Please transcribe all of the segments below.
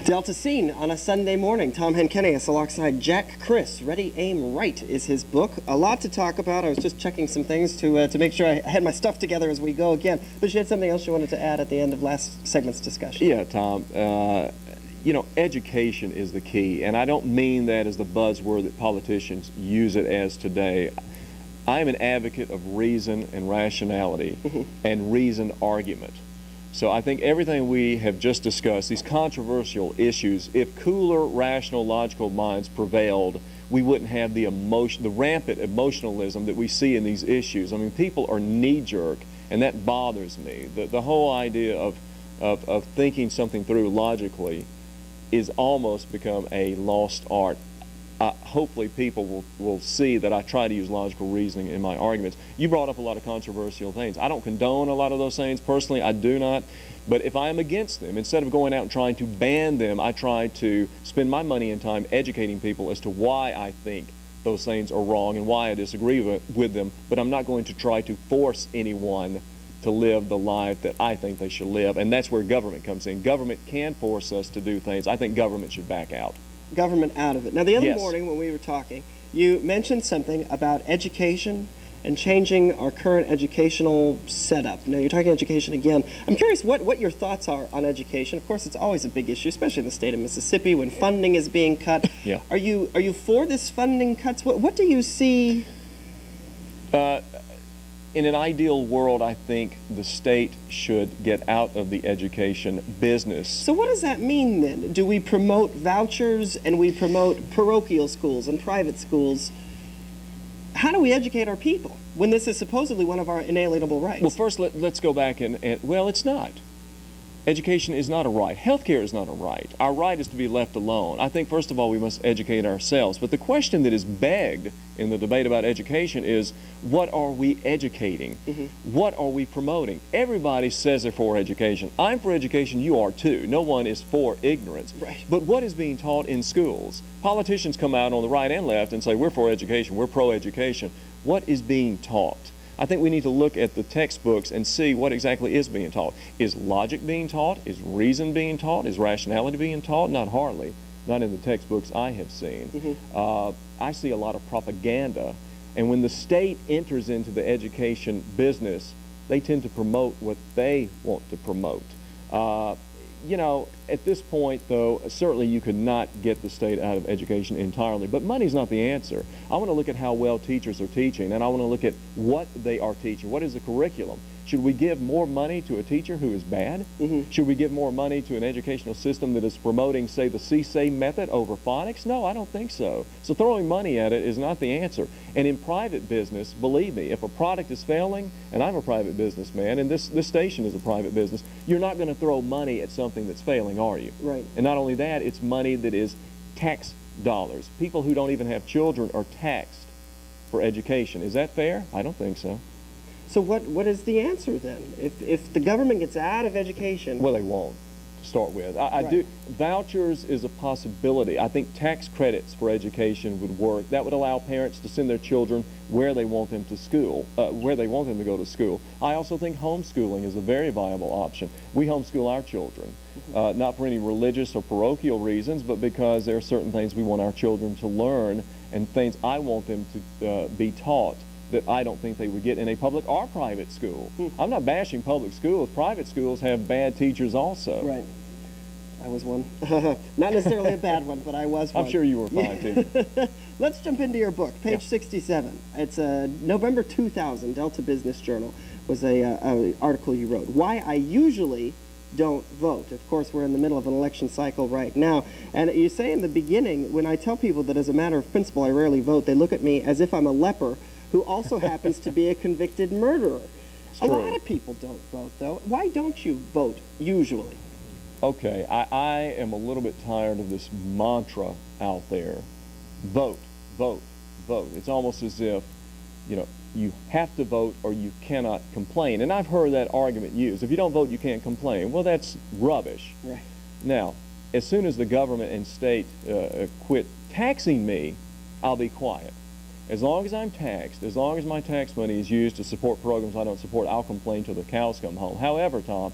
Delta Scene on a Sunday morning. Tom Henkenius alongside Jack Criss. Ready, Aim, Right is his book. A lot to talk about. I was just checking some things to make sure I had my stuff together as we go again. But you had something else you wanted to add at the end of last segment's discussion. Yeah, Tom. You know, education is the key, and I don't mean that as the buzzword that politicians use it as today. I'm an advocate of reason and rationality and reasoned argument. So I think everything we have just discussed, these controversial issues, if cooler, rational, logical minds prevailed, we wouldn't have the rampant emotionalism that we see in these issues. I mean, people are knee-jerk, and that bothers me. The whole idea of thinking something through logically is almost become a lost art. Hopefully people will see that I try to use logical reasoning in my arguments. You brought up a lot of controversial things. I don't condone a lot of those things. Personally, I do not. But if I am against them, instead of going out and trying to ban them, I try to spend my money and time educating people as to why I think those things are wrong and why I disagree with them. But I'm not going to try to force anyone to live the life that I think they should live. And that's where government comes in. Government can force us to do things. I think government should back out. Government out of it. Now, the other morning when we were talking, you mentioned something about education and changing our current educational setup. Now, you're talking education again. I'm curious what your thoughts are on education. Of course, it's always a big issue, especially in the state of Mississippi when funding is being cut. Yeah. Are you for this funding cuts? What do you see? In an ideal world, I think the state should get out of the education business. So what does that mean then? Do we promote vouchers and we promote parochial schools and private schools? How do we educate our people when this is supposedly one of our inalienable rights? Well, first let's go back and well, it's not. Education is not a right. Healthcare is not a right. Our right is to be left alone. I think, first of all, we must educate ourselves. But the question that is begged in the debate about education is, what are we educating? What are we promoting? Everybody says they're for education. I'm for education. You are too. No one is for ignorance. Right. But what is being taught in schools? Politicians come out on the right and left and say, we're for education. We're pro-education. What is being taught? I think we need to look at the textbooks and see what exactly is being taught. Is logic being taught? Is reason being taught? Is rationality being taught? Not hardly. Not in the textbooks I have seen. I see a lot of propaganda. And when the state enters into the education business, they tend to promote what they want to promote. You know, at this point, though, certainly you could not get the state out of education entirely. But money's not the answer. I want to look at how well teachers are teaching, and I want to look at what they are teaching. What is the curriculum? Should we give more money to a teacher who is bad? Should we give more money to an educational system that is promoting, say, the CSA method over phonics? No, I don't think so. So throwing money at it is not the answer. And in private business, believe me, if a product is failing, and I'm a private businessman, and this station is a private business, you're not going to throw money at something that's failing, are you? Right. And not only that, it's money that is tax dollars. People who don't even have children are taxed for education. Is that fair? I don't think so. So what is the answer then? If the government gets out of education? Well, they won't, to start with. I do. Vouchers is a possibility. I think tax credits for education would work. That would allow parents to send their children where they want them to school, where they want them to go to school. I also think homeschooling is a very viable option. We homeschool our children, not for any religious or parochial reasons, but because there are certain things we want our children to learn and things I want them to be taught that I don't think they would get in a public or private school. I'm not bashing public schools. Private schools have bad teachers also. Right. I was one. Not necessarily a bad one, but I was one. I'm sure you were fine, too. Let's jump into your book, page 67. It's November 2000, Delta Business Journal, was a article you wrote. Why I usually don't vote. Of course, we're in the middle of an election cycle right now. And you say in the beginning, when I tell people that as a matter of principle I rarely vote, they look at me as if I'm a leper who also happens to be a convicted murderer. A lot of people don't vote, though. Why don't you vote, usually? Okay, I am a little bit tired of this mantra out there. Vote, vote, vote. It's almost as if, you know, you have to vote or you cannot complain. And I've heard that argument used. If you don't vote, you can't complain. Well, that's rubbish. Right. Now, as soon as the government and state quit taxing me, I'll be quiet. As long as I'm taxed, as long as my tax money is used to support programs I don't support, I'll complain till the cows come home. However, Tom,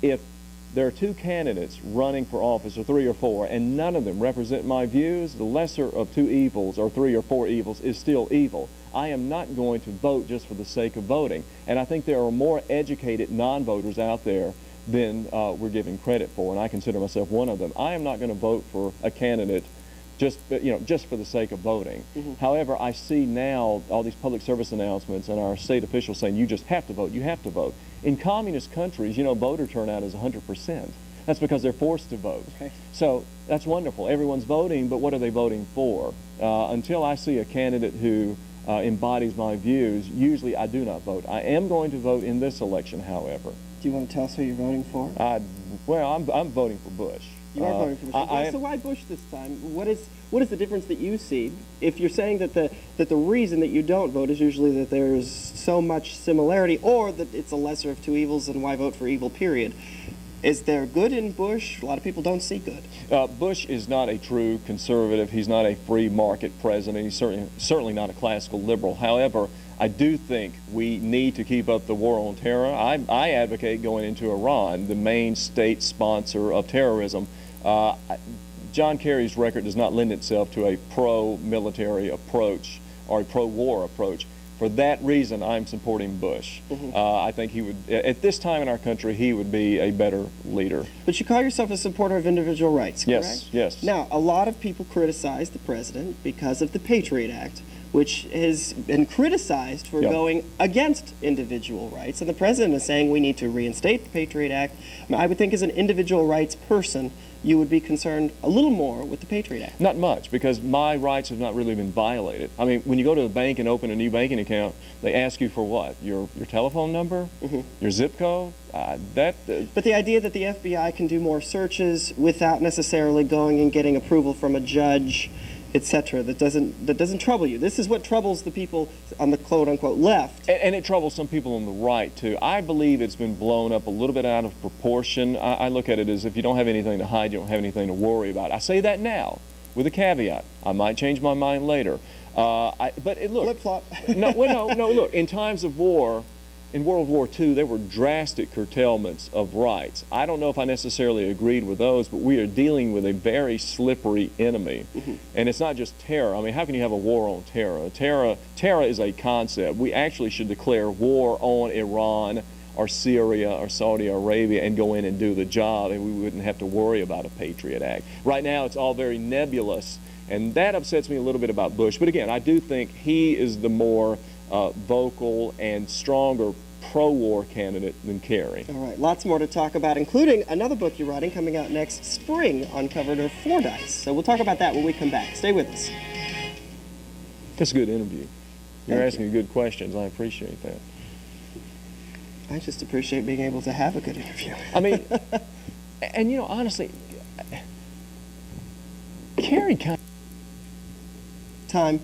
if there are two candidates running for office, or three or four, and none of them represent my views, the lesser of two evils, or three or four evils, is still evil. I am not going to vote just for the sake of voting. And I think there are more educated non-voters out there than we're giving credit for, and I consider myself one of them. I am not going to vote for a candidate just for the sake of voting. However, I see now all these public service announcements and our state officials saying you just have to vote, you have to vote. In communist countries, voter turnout is 100%. That's because they're forced to vote. Okay. So that's wonderful. Everyone's voting, but what are they voting for? Until I see a candidate who embodies my views, usually I do not vote. I am going to vote in this election, however. Do you want to tell us who you're voting for? Well, I'm voting for Bush. You are voting for Bush. So why Bush this time? What is the difference that you see? If you're saying that the reason that you don't vote is usually that there's so much similarity, or that it's a lesser of two evils, and why vote for evil, period. Is there good in Bush? A lot of people don't see good. Bush is not a true conservative. He's not a free market president. He's certainly not a classical liberal. However, I do think we need to keep up the war on terror. I advocate going into Iran, the main state sponsor of terrorism. John Kerry's record does not lend itself to a pro-military approach or a pro-war approach. For that reason, I'm supporting Bush. I think he would, at this time in our country, he would be a better leader. But you call yourself a supporter of individual rights, correct? Yes, yes. Now, a lot of people criticize the president because of the Patriot Act, which has been criticized for going against individual rights. And the president is saying we need to reinstate the Patriot Act. I would think as an individual rights person, you would be concerned a little more with the Patriot Act. Not much, because my rights have not really been violated. I mean, when you go to the bank and open a new banking account, they ask you for what? Your telephone number? Your zip code? But the idea that the FBI can do more searches without necessarily going and getting approval from a judge, etc., that doesn't trouble you. This is what troubles the people on the quote-unquote left. And it troubles some people on the right, too. I believe it's been blown up a little bit out of proportion. I look at it as if you don't have anything to hide, you don't have anything to worry about. I say that now, with a caveat. I might change my mind later. But look, flip-flop. no, look, in times of war, in World War II, there were drastic curtailments of rights. I don't know if I necessarily agreed with those, but we are dealing with a very slippery enemy. And it's not just terror. I mean, how can you have a war on terror? Terror is a concept. We actually should declare war on Iran or Syria or Saudi Arabia and go in and do the job, and we wouldn't have to worry about a Patriot Act. Right now, it's all very nebulous, and that upsets me a little bit about Bush. But again, I do think he is the more vocal and stronger pro-war candidate than Kerry. All right, lots more to talk about, including another book you're writing coming out next spring on Covered Earth Fordyce. So we'll talk about that when we come back. Stay with us. That's a good interview. You're asking good questions. I appreciate that. I just appreciate being able to have a good interview. I mean, and honestly, Kerry kind of... Time.